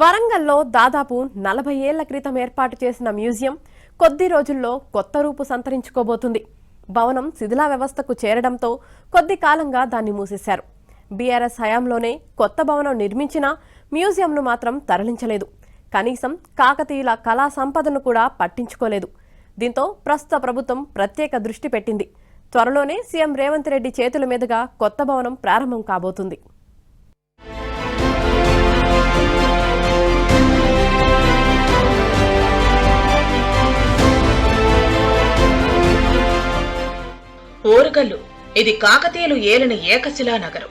వరంగల్లో దాదాపు 40 ఏళ్ల క్రితం ఏర్పాటు చేసిన మ్యూజియం కొద్ది రోజుల్లో కొత్త రూపు సంతరించుకోబోతుంది. భవనం శిథిలా వ్యవస్థకు చేరడంతో కొద్ది కాలంగా దాన్ని మూసేశారు. బీఆర్ఎస్ హయాంలోనే కొత్త భవనం నిర్మించినా మ్యూజియంను మాత్రం తరలించలేదు. కనీసం కాకతీయుల కళా సంపదను కూడా పట్టించుకోలేదు. దీంతో ప్రస్తుత ప్రభుత్వం ప్రత్యేక దృష్టి పెట్టింది. త్వరలోనే సీఎం రేవంత్ రెడ్డి చేతుల మీదుగా కొత్త భవనం ప్రారంభం కాబోతుంది. ఓరుగల్లు ఇది కాకతీయులు ఏలిన ఏకశిలా నగరం.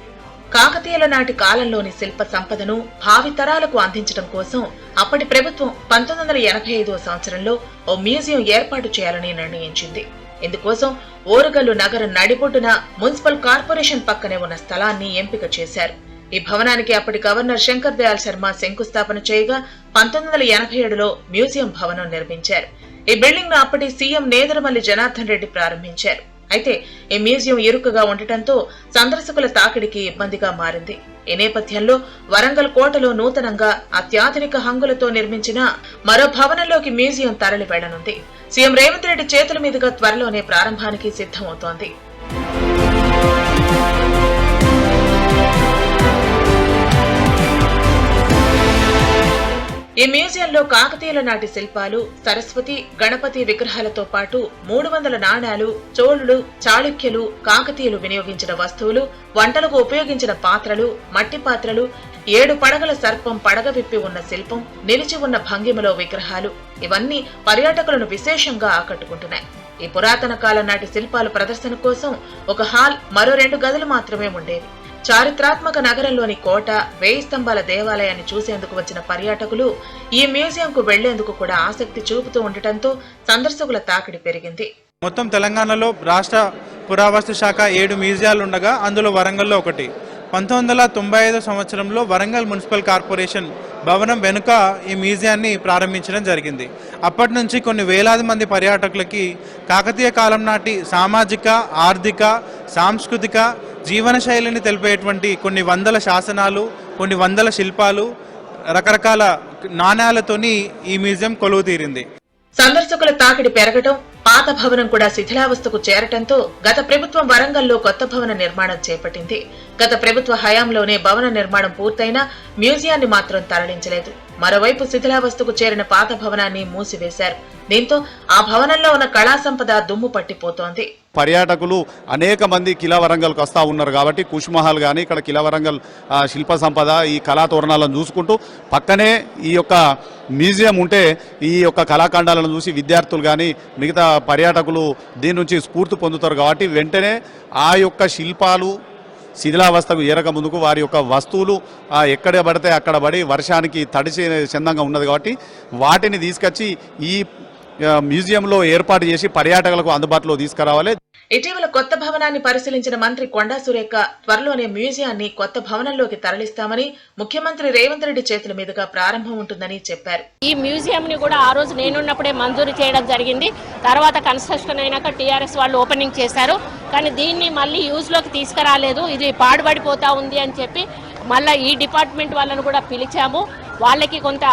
కాకతీయుల నాటి కాలంలోని శిల్ప సంపదను భావితరాలకు అందించడం కోసం అప్పటి ప్రభుత్వం 1985వ సంవత్సరంలో ఓ మ్యూజియం ఏర్పాటు చేయాలని నిర్ణయించింది. ఇందుకోసం ఓరుగల్లు నగరం నడిబొడ్డున మున్సిపల్ కార్పొరేషన్ పక్కనే ఉన్న స్థలాన్ని ఎంపిక చేశారు. ఈ భవనానికి అప్పటి గవర్నర్ శంకర్ దయాళ్ శర్మ శంకుస్థాపన చేయగా 1987లో మ్యూజియం భవనం నిర్మించారు. ఈ బిల్డింగ్ ను అప్పటి సీఎం నేదురుమల్లి జనార్దన్ రెడ్డి ప్రారంభించారు. అయితే ఈ మ్యూజియం ఇరుకుగా ఉండటంతో సందర్శకుల తాకిడికి ఇబ్బందిగా మారింది. ఈ నేపథ్యంలో వరంగల్ కోటలో నూతనంగా అత్యాధునిక హంగులతో నిర్మించిన మరో భవనంలోకి మ్యూజియం తరలి వెళ్లనుంది. సీఎం రేవంత్ రెడ్డి చేతుల మీదుగా త్వరలోనే ప్రారంభానికి సిద్ధమవుతోంది. ఈ మ్యూజియంలో కాకతీయుల నాటి శిల్పాలు, సరస్వతి, గణపతి విగ్రహాలతో పాటు 300 నాణాలు, చోళులు, చాళుక్యులు, కాకతీయులు వినియోగించిన వస్తువులు, వంటలకు ఉపయోగించిన పాత్రలు, మట్టి పాత్రలు, 7 పడగల సర్పం పడగ విప్పి ఉన్న శిల్పం, నిలిచి ఉన్న భంగిమలో విగ్రహాలు ఇవన్నీ పర్యాటకులను విశేషంగా ఆకట్టుకుంటున్నాయి. ఈ పురాతన కాలం నాటి శిల్పాలు ప్రదర్శన కోసం ఒక హాల్, మరో 2 గదులు మాత్రమే ఉండేవి. చారిత్రాత్మక నగరంలోని కోట, 1000 స్తంభాల దేవాలయాన్ని చూసేందుకు వచ్చిన పర్యాటకులు ఈ మ్యూజియంకు వెళ్లేందుకు కూడా ఆసక్తి చూపుతూ ఉండటంతో సందర్శకుల తాకిడి పెరిగింది. మొత్తం తెలంగాణలో రాష్ట్ర పురావస్తు శాఖ 7 మ్యూజియాలు ఉండగా అందులో వరంగల్లో ఒకటి. 1995 సంవత్సరంలో వరంగల్ మున్సిపల్ కార్పొరేషన్ భవనం వెనుక ఈ మ్యూజియాన్ని ప్రారంభించడం జరిగింది. అప్పటి నుంచి కొన్ని వేలాది మంది పర్యాటకులకి కాకతీయ కాలం నాటి సామాజిక, ఆర్థిక, సాంస్కృతిక జీవన శైలిని తెలిపేటువంటి కొన్ని వందల శాసనాలు, కొన్ని వందల శిల్పాలు, రకరకాల నాణ్యాలతోని ఈ మ్యూజియం కొలువు తీరింది. సందర్శకుల తాకిడి పెరగటం, పాత భవనం కూడా శిథిలావస్థకు చేరటంతో గత ప్రభుత్వం వరంగల్లో కొత్త భవన నిర్మాణం చేపట్టింది. గత ప్రభుత్వ హయాంలోనే భవన నిర్మాణం పూర్తయినా మ్యూజియాన్ని మాత్రం తరలించలేదు. మరోవైపు శిథిలావస్థకు చేరిన పాత భవనాన్ని మూసివేశారు. దీంతో ఆ భవనంలో ఉన్న కళా సంపద దుమ్ము పట్టిపోతోంది. పర్యాటకులు అనేక మంది కిలా వరంగల్కి వస్తూ ఉన్నారు కాబట్టి కుష్మహల్ కానీ ఇక్కడ కిలా వరంగల్ శిల్ప సంపద, ఈ కళా తోరణాలను చూసుకుంటూ పక్కనే ఈ యొక్క మ్యూజియం ఉంటే ఈ యొక్క కళాఖండాలను చూసి విద్యార్థులు కానీ మిగతా పర్యాటకులు దీని నుంచి స్ఫూర్తి పొందుతారు. కాబట్టి వెంటనే ఆ యొక్క శిల్పాలు శిథిలావస్థకు ఏరక ముందుకు వారి యొక్క వస్తువులు ఎక్కడ పడితే అక్కడ పడి వర్షానికి తడిచే చందంగా ఉన్నది కాబట్టి వాటిని తీసుకొచ్చి ఈ మ్యూజియంలో ఏర్పాటు చేసి పర్యాటకులకు అందుబాటులో తీసుకురావాలి. ఇటీవల కొత్త భవనాన్ని పరిశీలించిన మంత్రి కొండా సురేఖ త్వరలోనే మ్యూజియాన్ని కొత్త భవనంలోకి తరలిస్తామని, ముఖ్యమంత్రి రేవంత్ రెడ్డి చేతుల మీదుగా ప్రారంభం ఉంటుందని చెప్పారు. ఈ మ్యూజియం ని కూడా ఆ రోజు నేనున్నప్పుడే మంజూరు చేయడం జరిగింది. తర్వాత కన్స్ట్రక్షన్ అయినాక టీఆర్ఎస్ వాళ్ళు ఓపెనింగ్ చేశారు. కానీ దీన్ని మళ్ళీ యూజ్ లోకి తీసుకురాలేదు. ఇది పాడుపడిపోతా ఉంది అని చెప్పి మళ్ళీ ఈ డిపార్ట్మెంట్ వాళ్ళను కూడా పిలిచాము. వాళ్ళకి కొంత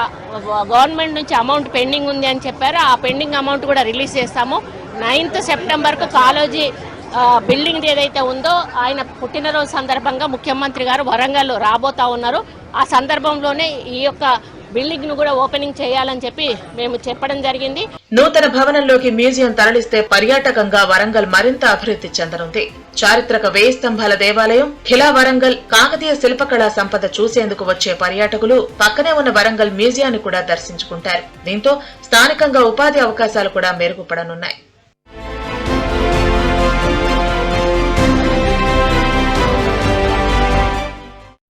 గవర్నమెంట్ నుంచి అమౌంట్ పెండింగ్ ఉంది అని చెప్పారు. ఆ పెండింగ్ అమౌంట్ కూడా రిలీజ్ చేస్తాము. 9th సెప్టెంబర్కు కాలేజీ బిల్డింగ్ ఏదైతే ఉందో ఆయన పుట్టినరోజు సందర్భంగా ముఖ్యమంత్రి గారు వరంగల్ రాబోతా ఉన్నారు. ఆ సందర్భంలోనే ఈ యొక్క బిల్డింగ్ ను కూడా ఓపెనింగ్ చేయాలని చెప్పి మేము చెప్పడం జరిగింది. నూతన భవనంలోకి మ్యూజియం తరలిస్తే పర్యాటకంగా వరంగల్ మరింత అభివృద్ధి చెందనుంది. చారిత్రక 1000 స్తంభాల దేవాలయం, ఖిలా వరంగల్, కాకతీయ శిల్పకళా సంపద చూసేందుకు వచ్చే పర్యాటకులు పక్కనే ఉన్న వరంగల్ మ్యూజియాన్ని కూడా దర్శించుకుంటారు. దీంతో స్థానికంగా ఉపాధి అవకాశాలు కూడా మెరుగుపడనున్నాయి.